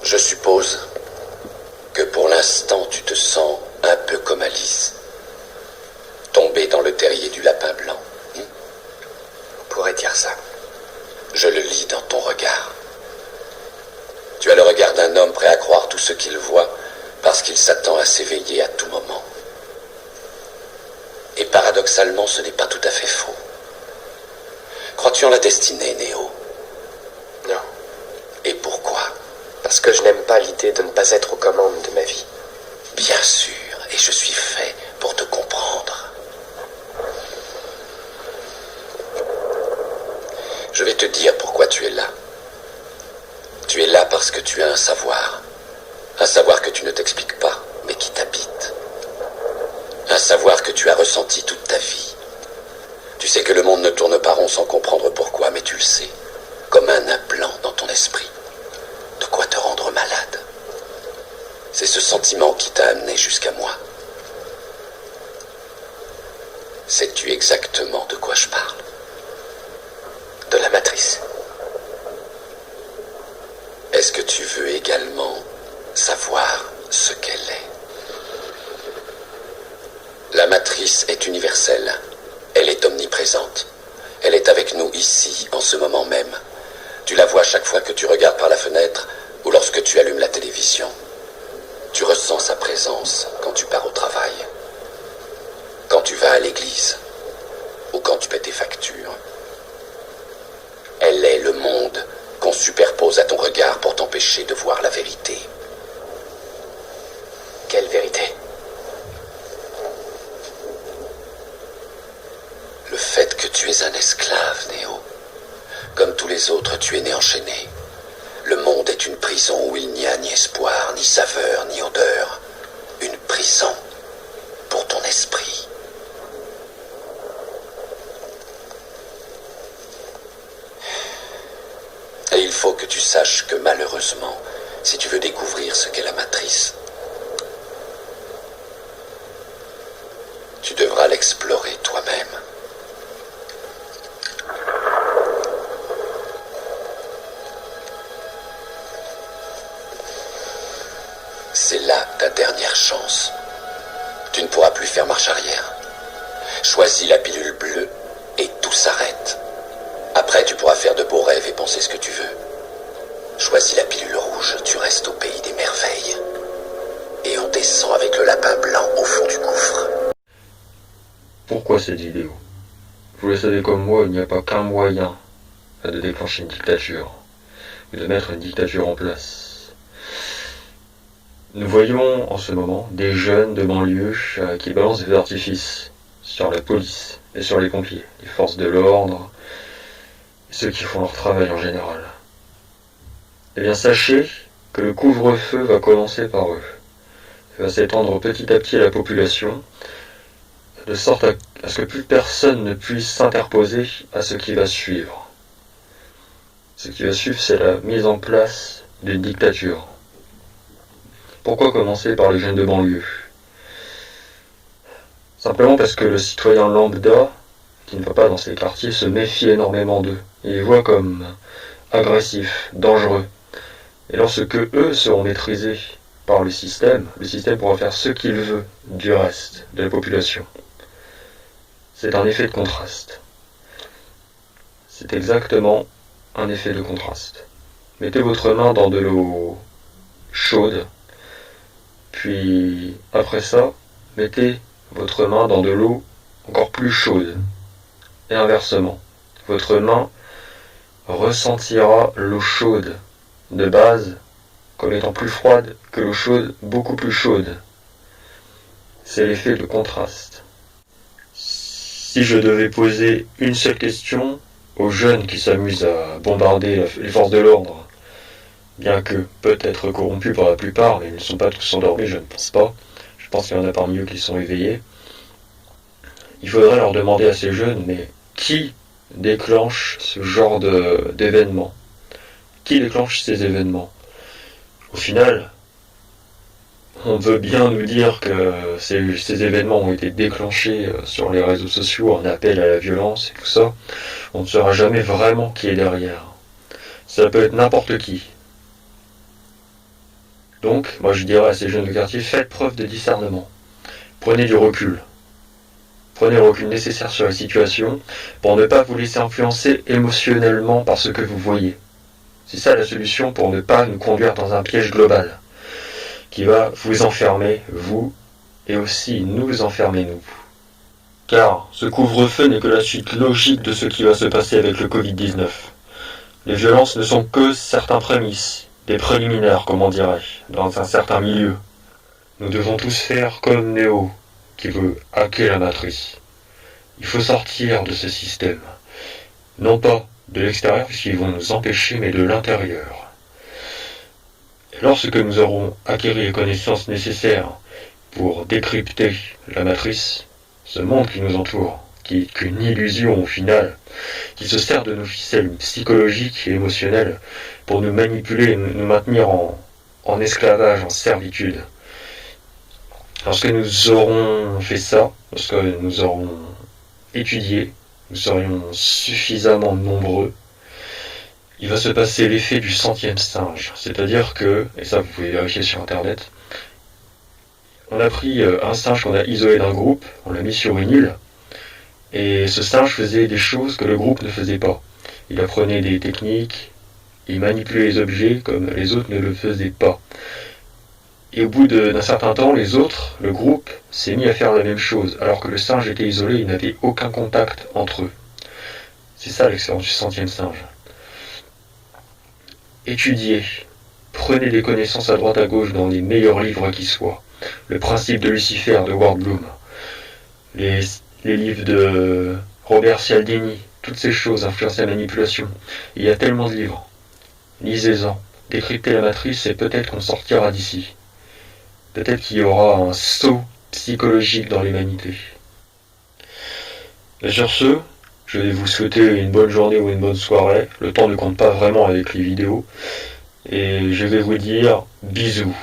Je suppose que pour l'instant tu te sens un peu comme Alice, tombée dans le terrier du lapin blanc. On pourrait dire ça. Je le lis dans ton regard. Tu as le regard d'un homme prêt à croire tout ce qu'il voit parce qu'il s'attend à s'éveiller à tout moment. Et paradoxalement, ce n'est pas tout à fait faux. Crois-tu en la destinée, Néo? Non. Et pourquoi? Parce que je n'aime pas l'idée de ne pas être aux commandes de ma vie. Bien sûr, et je suis fait pour te comprendre. Je vais te dire pourquoi tu es là. Tu es là parce que tu as un savoir que tu ne t'expliques pas, mais qui t'habite. Un savoir que tu as ressenti toute ta vie. Tu sais que le monde ne tourne pas rond sans comprendre pourquoi, mais tu le sais, comme un implant dans ton esprit. De quoi te rendre malade. C'est ce sentiment qui t'a amené jusqu'à moi. Sais-tu exactement de quoi je parle? De la matrice. Est-ce que tu veux également savoir ce qu'elle est? La matrice est universelle. Elle est omniprésente. Elle est avec nous ici, en ce moment même. Tu la vois chaque fois que tu regardes par la fenêtre ou lorsque tu allumes la télévision. Tu ressens sa présence quand tu pars au travail, quand tu vas à l'église ou quand tu paies tes factures. Elle est le monde qu'on superpose à ton regard pour t'empêcher de voir la vérité. Quelle vérité? Le fait que tu es un esclave, Néo. Comme tous les autres, tu es né enchaîné. Le monde est une prison où il n'y a ni espoir, ni saveur, ni odeur. Une prison pour ton esprit. Et il faut que tu saches que malheureusement, si tu veux découvrir ce qu'est la matrice, tu devras l'explorer toi-même. C'est là ta dernière chance. Tu ne pourras plus faire marche arrière. Choisis la pilule bleue et tout s'arrête. Après, tu pourras faire de beaux rêves et penser ce que tu veux. Choisis la pilule rouge, tu restes au pays des merveilles. Et on descend avec le lapin blanc au fond du gouffre. Pourquoi cette vidéo? Vous le savez comme moi, il n'y a pas qu'un moyen de déclencher une dictature, ou de mettre une dictature en place. Nous voyons en ce moment des jeunes de banlieue qui balancent des feux d'artifice sur la police et sur les pompiers, les forces de l'ordre, et ceux qui font leur travail en général. Eh bien sachez que le couvre-feu va commencer par eux. Il va s'étendre petit à petit à la population, de sorte à ce que plus personne ne puisse s'interposer à ce qui va suivre. Ce qui va suivre, c'est la mise en place d'une dictature. Pourquoi commencer par les jeunes de banlieue? Simplement parce que le citoyen lambda, qui ne va pas dans ces quartiers, se méfie énormément d'eux. Il les voit comme agressifs, dangereux. Et lorsque eux seront maîtrisés par le système pourra faire ce qu'il veut du reste de la population. C'est un effet de contraste. C'est exactement un effet de contraste. Mettez votre main dans de l'eau chaude, puis après ça, mettez votre main dans de l'eau encore plus chaude. Et inversement, votre main ressentira l'eau chaude de base comme étant plus froide que l'eau chaude beaucoup plus chaude. C'est l'effet de contraste. Si je devais poser une seule question aux jeunes qui s'amusent à bombarder les forces de l'ordre, bien que peut-être corrompus par la plupart, mais ils ne sont pas tous endormis, je ne pense pas. Je pense qu'il y en a parmi eux qui sont éveillés. Il faudrait leur demander à ces jeunes, mais qui déclenche ce genre d'événements? Qui déclenche ces événements? Au final, on veut bien nous dire que ces événements ont été déclenchés sur les réseaux sociaux, en appel à la violence et tout ça. On ne saura jamais vraiment qui est derrière. Ça peut être n'importe qui. Donc, moi je dirais à ces jeunes de quartier, faites preuve de discernement. Prenez du recul. Prenez le recul nécessaire sur la situation pour ne pas vous laisser influencer émotionnellement par ce que vous voyez. C'est ça la solution pour ne pas nous conduire dans un piège global qui va vous enfermer, vous, et aussi nous enfermer, nous. Car ce couvre-feu n'est que la suite logique de ce qui va se passer avec le Covid-19. Les violences ne sont que certains prémices, des préliminaires, comme on dirait, dans un certain milieu. Nous devons tous faire comme Neo, qui veut hacker la matrice. Il faut sortir de ce système. Non pas de l'extérieur, puisqu'ils vont nous empêcher, mais de l'intérieur. Et lorsque nous aurons acquis les connaissances nécessaires pour décrypter la matrice, ce monde qui nous entoure, qui est qu'une illusion au final, qui se sert de nos ficelles psychologiques et émotionnelles pour nous manipuler et nous maintenir en esclavage, en servitude. Lorsque nous aurons fait ça, lorsque nous aurons étudié, nous serions suffisamment nombreux, il va se passer l'effet du 100e singe. C'est-à-dire que, et ça vous pouvez vérifier sur internet, on a pris un singe qu'on a isolé d'un groupe, on l'a mis sur une île, et ce singe faisait des choses que le groupe ne faisait pas. Il apprenait des techniques, il manipulait les objets comme les autres ne le faisaient pas. Et au bout d'un certain temps, les autres, le groupe, s'est mis à faire la même chose, alors que le singe était isolé, il n'avait aucun contact entre eux. C'est ça l'expérience du 100e singe. Étudiez, prenez des connaissances à droite à gauche dans les meilleurs livres qui soient. Le principe de Lucifer de Ward Bloom, les livres de Robert Cialdini, toutes ces choses, influence et manipulation. Il y a tellement de livres. Lisez-en, décryptez la matrice et peut-être qu'on sortira d'ici. Peut-être qu'il y aura un saut psychologique dans l'humanité. Et sur ce, je vais vous souhaiter une bonne journée ou une bonne soirée. Le temps ne compte pas vraiment avec les vidéos. Et je vais vous dire bisous.